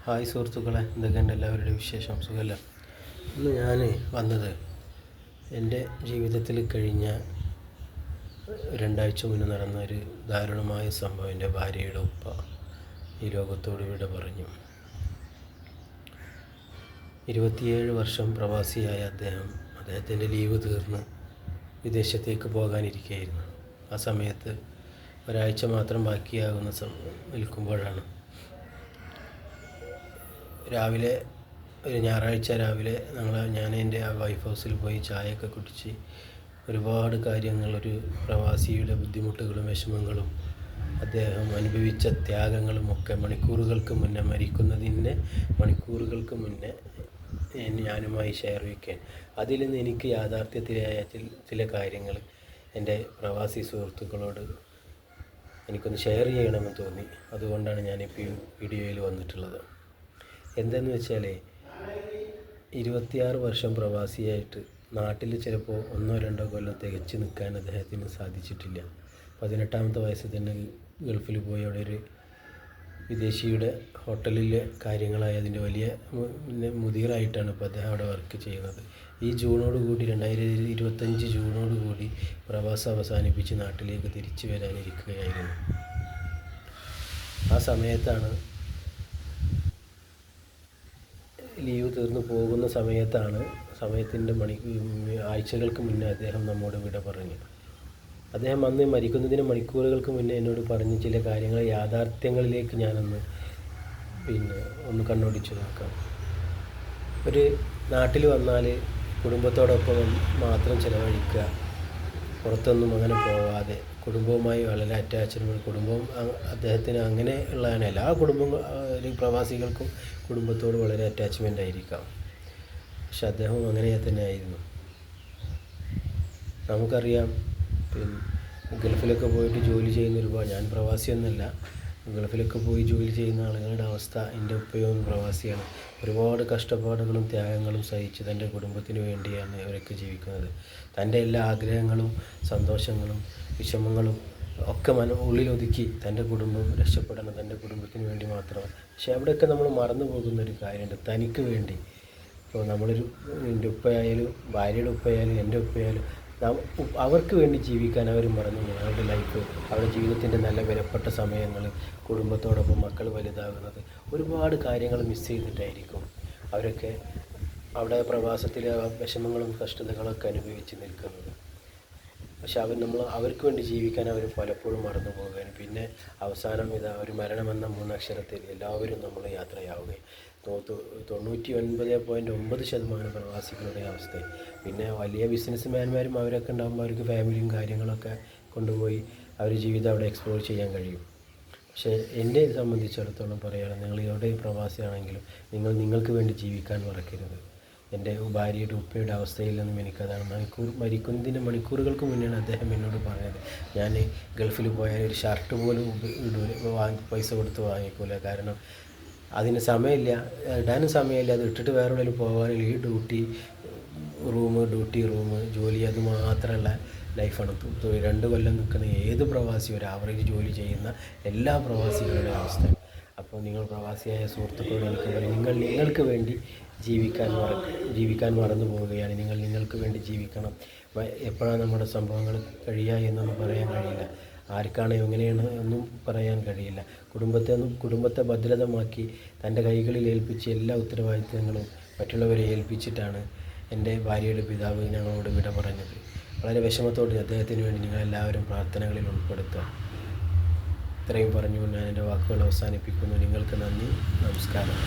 Hi സുഹൃത്തുക്കളെ, എന്തൊക്കെയുണ്ട് എല്ലാവരുടെയും വിശേഷം? സുഖമല്ല. ഇന്ന് ഞാൻ വന്നത് എൻ്റെ ജീവിതത്തിൽ കഴിഞ്ഞ 2 ആഴ്ച മുന്നേ നടന്ന ഒരു ദാരുണമായ സംഭവം. എൻ്റെ ഭാര്യയുടെ ഉപ്പ ഈ ലോകത്തോട് വിട പറഞ്ഞു. 27 വർഷം പ്രവാസിയായ അദ്ദേഹത്തിൻ്റെ ലീവ് തീർന്ന് വിദേശത്തേക്ക് പോകാനിരിക്കുകയായിരുന്നു. ആ സമയത്ത് ഒരാഴ്ച മാത്രം ബാക്കിയാകുന്ന നിൽക്കുമ്പോഴാണ് രാവിലെ ഒരു ഞായറാഴ്ച രാവിലെ ഞാൻ എൻ്റെ വൈഫ് ഹൗസിൽ പോയി ചായയൊക്കെ കുടിച്ച് ഒരുപാട് കാര്യങ്ങൾ, ഒരു പ്രവാസിയുടെ ബുദ്ധിമുട്ടുകളും വിഷമങ്ങളും അദ്ദേഹം അനുഭവിച്ച ത്യാഗങ്ങളും ഒക്കെ മണിക്കൂറുകൾക്ക് മുന്നേ, മരിക്കുന്നതിന് മണിക്കൂറുകൾക്ക് മുന്നേ ഞാനുമായി ഷെയർ വയ്ക്കാൻ, അതിൽ നിന്ന് എനിക്ക് യാഥാർത്ഥ്യത്തിലായ ചില കാര്യങ്ങൾ എൻ്റെ പ്രവാസി സുഹൃത്തുക്കളോട് എനിക്കൊന്ന് ഷെയർ ചെയ്യണമെന്ന് തോന്നി. അതുകൊണ്ടാണ് ഞാനിപ്പോൾ ഈ വീഡിയോയിൽ വന്നിട്ടുള്ളത്. എന്തെന്ന് വെച്ചാൽ 26 വർഷം പ്രവാസിയായിട്ട് നാട്ടിൽ ചിലപ്പോൾ 1-2 കൊല്ലം തികച്ച് നിൽക്കാൻ അദ്ദേഹത്തിന് സാധിച്ചിട്ടില്ല. 18ാമത്തെ വയസ്സിൽ തന്നെ ഗൾഫിൽ പോയി അവിടെ ഒരു വിദേശിയുടെ ഹോട്ടലിലെ കാര്യങ്ങളായി അതിൻ്റെ വലിയ മുദീറായിട്ടാണ് ഇപ്പോൾ അദ്ദേഹം അവിടെ വർക്ക് ചെയ്യുന്നത്. ഈ ജൂണോടുകൂടി 2025 ജൂണോടുകൂടി പ്രവാസം അവസാനിപ്പിച്ച് നാട്ടിലേക്ക് തിരിച്ചു വരാനിരിക്കുകയായിരുന്നു. ആ സമയത്താണ്, ലീവ് തീർന്നു പോകുന്ന സമയത്തിൻ്റെ ആഴ്ചകൾക്ക് മുന്നേ അദ്ദേഹം നമ്മോട് വിട പറഞ്ഞു. അദ്ദേഹം അന്ന് മരിക്കുന്നതിന് മണിക്കൂറുകൾക്ക് മുന്നേ എന്നോട് പറഞ്ഞ ചില കാര്യങ്ങൾ യാഥാർത്ഥ്യങ്ങളിലേക്ക് ഞാനൊന്ന് ഒന്ന് കണ്ണോടിച്ചു നോക്കാം. ഒരു നാട്ടിൽ വന്നാൽ കുടുംബത്തോടൊപ്പം മാത്രം ചിലവഴിക്കുക, പുറത്തൊന്നും അങ്ങനെ പോവാതെ കുടുംബവുമായി വളരെ അറ്റാച്ച്ഡ്, കുടുംബം അദ്ദേഹത്തിന് അങ്ങനെ ഉള്ളതാണ്. എല്ലാ പ്രവാസികൾക്കും കുടുംബത്തോട് വളരെ അറ്റാച്ച്മെൻ്റ് ആയിരിക്കാം. പക്ഷെ അദ്ദേഹം അങ്ങനെ തന്നെ ആയിരുന്നു. നമുക്കറിയാം, ഗൾഫിലൊക്കെ പോയിട്ട് ജോലി ചെയ്യുന്ന ഒരുപാട്, ഞാൻ പ്രവാസിയൊന്നുമല്ല, ഗൾഫിലൊക്കെ പോയി ജോലി ചെയ്യുന്ന ആളുകളുടെ അവസ്ഥ, എൻ്റെ ഉപ്പയും പ്രവാസിയാണ്. ഒരുപാട് കഷ്ടപ്പാടുകളും ത്യാഗങ്ങളും സഹിച്ച് തൻ്റെ കുടുംബത്തിന് വേണ്ടിയാണ് അവരൊക്കെ ജീവിക്കുന്നത്. തൻ്റെ എല്ലാ ആഗ്രഹങ്ങളും സന്തോഷങ്ങളും വിഷമങ്ങളും ഒക്കെ ഉള്ളിലൊതുക്കി തൻ്റെ കുടുംബം രക്ഷപ്പെടണം, തൻ്റെ കുടുംബത്തിന് വേണ്ടി മാത്രമാണ്. പക്ഷേ അവിടെയൊക്കെ നമ്മൾ മറന്നു പോകുന്ന ഒരു കാര്യമുണ്ട്, തനിക്ക് വേണ്ടി. ഇപ്പോൾ എൻ്റെ ഉപ്പയായാലും ഭാര്യയുടെ ഉപ്പയായാലും എൻ്റെ ഉപ്പയായാലും അവർക്ക് വേണ്ടി ജീവിക്കാൻ അവർ മറന്നു. അവരുടെ ലൈഫ്, അവരുടെ ജീവിതത്തിൻ്റെ നല്ല വിലപ്പെട്ട സമയങ്ങൾ, കുടുംബത്തോടൊപ്പം മക്കൾ വലുതാകുന്നത്, ഒരുപാട് കാര്യങ്ങൾ മിസ് ചെയ്തിട്ടായിരിക്കും അവരൊക്കെ അവിടെ പ്രവാസത്തിലെ വിഷമങ്ങളും കഷ്ടതകളൊക്കെ അനുഭവിച്ച് നിൽക്കുന്നത്. പക്ഷെ അവർക്ക് വേണ്ടി ജീവിക്കാൻ അവർ പലപ്പോഴും മറന്നു പോവുകയാണ്. പിന്നെ അവസാനം ഒരു മരണമെന്ന 3 അക്ഷരത്തിൽ എല്ലാവരും നമ്മൾ യാത്രയാവുകയും 99.9% പ്രവാസികളുടെ അവസ്ഥ. പിന്നെ വലിയ ബിസിനസ്മാൻമാരും അവരൊക്കെ ഉണ്ടാകുമ്പോൾ അവർക്ക് ഫാമിലിയും കാര്യങ്ങളൊക്കെ കൊണ്ടുപോയി അവർ ജീവിതം അവിടെ എക്സ്പ്ലോർ ചെയ്യാൻ കഴിയും. പക്ഷേ എന്നെ സംബന്ധിച്ചിടത്തോളം പറയുകയാണെങ്കിൽ, നിങ്ങൾ എവിടെ പ്രവാസിയാണെങ്കിലും നിങ്ങൾക്ക് വേണ്ടി ജീവിക്കാൻ മറക്കരുത്. എൻ്റെ ഭാര്യയുടെ ഉപ്പയുടെ അവസ്ഥയിൽ നിന്നും എനിക്കതാണ്. മരിക്കുന്നതിന് മണിക്കൂറുകൾക്ക് മുന്നെയാണ് അദ്ദേഹം എന്നോട് പറഞ്ഞത്, ഞാൻ ഗൾഫിൽ പോയാൽ ഒരു ഷർട്ട് പോലും പൈസ കൊടുത്ത് വാങ്ങിക്കൂല. കാരണം അതിന് സമയമില്ല, ഇടാനും സമയമില്ല, അത് ഇട്ടിട്ട് വേറെ എവിടെയെങ്കിലും പോകാനില്ല. ഈ ഡ്യൂട്ടി റൂം ജോലി, അത് മാത്രമുള്ള ലൈഫാണ്. 2 കൊല്ലം നിൽക്കുന്ന ഏത് പ്രവാസി, ഒരു ആവറേജ് ജോലി ചെയ്യുന്ന എല്ലാ പ്രവാസികളുടെ അവസ്ഥ. അപ്പോൾ നിങ്ങൾ പ്രവാസിയായ സുഹൃത്തുക്കളോട് എനിക്ക് പറയും, നിങ്ങൾക്ക് വേണ്ടി ജീവിക്കാൻ മറന്നു പോവുകയാണ്. നിങ്ങൾക്ക് വേണ്ടി ജീവിക്കണം. എപ്പോഴാണ് നമ്മുടെ സംഭവങ്ങൾ കഴിയുക എന്നൊന്നും പറയാൻ കഴിയില്ല. ആർക്കാണ് എങ്ങനെയാണ് ഒന്നും പറയാൻ കഴിയില്ല. കുടുംബത്തെ ഭദ്രതമാക്കി തൻ്റെ കൈകളിൽ ഏൽപ്പിച്ച് എല്ലാ ഉത്തരവാദിത്തങ്ങളും മറ്റുള്ളവരെ ഏൽപ്പിച്ചിട്ടാണ് എൻ്റെ ഭാര്യയുടെ പിതാവ് ഞങ്ങളോട് വിട പറഞ്ഞത്. വളരെ വിഷമത്തോടെ അദ്ദേഹത്തിന് വേണ്ടി നിങ്ങളെല്ലാവരും പ്രാർത്ഥനകളിൽ ഉൾപ്പെടുത്തുക. ഇത്രയും പറഞ്ഞുകൊണ്ട് ഞാൻ എൻ്റെ വാക്കുകൾ അവസാനിപ്പിക്കുന്നു. നിങ്ങൾക്ക് നന്ദി, നമസ്കാരം.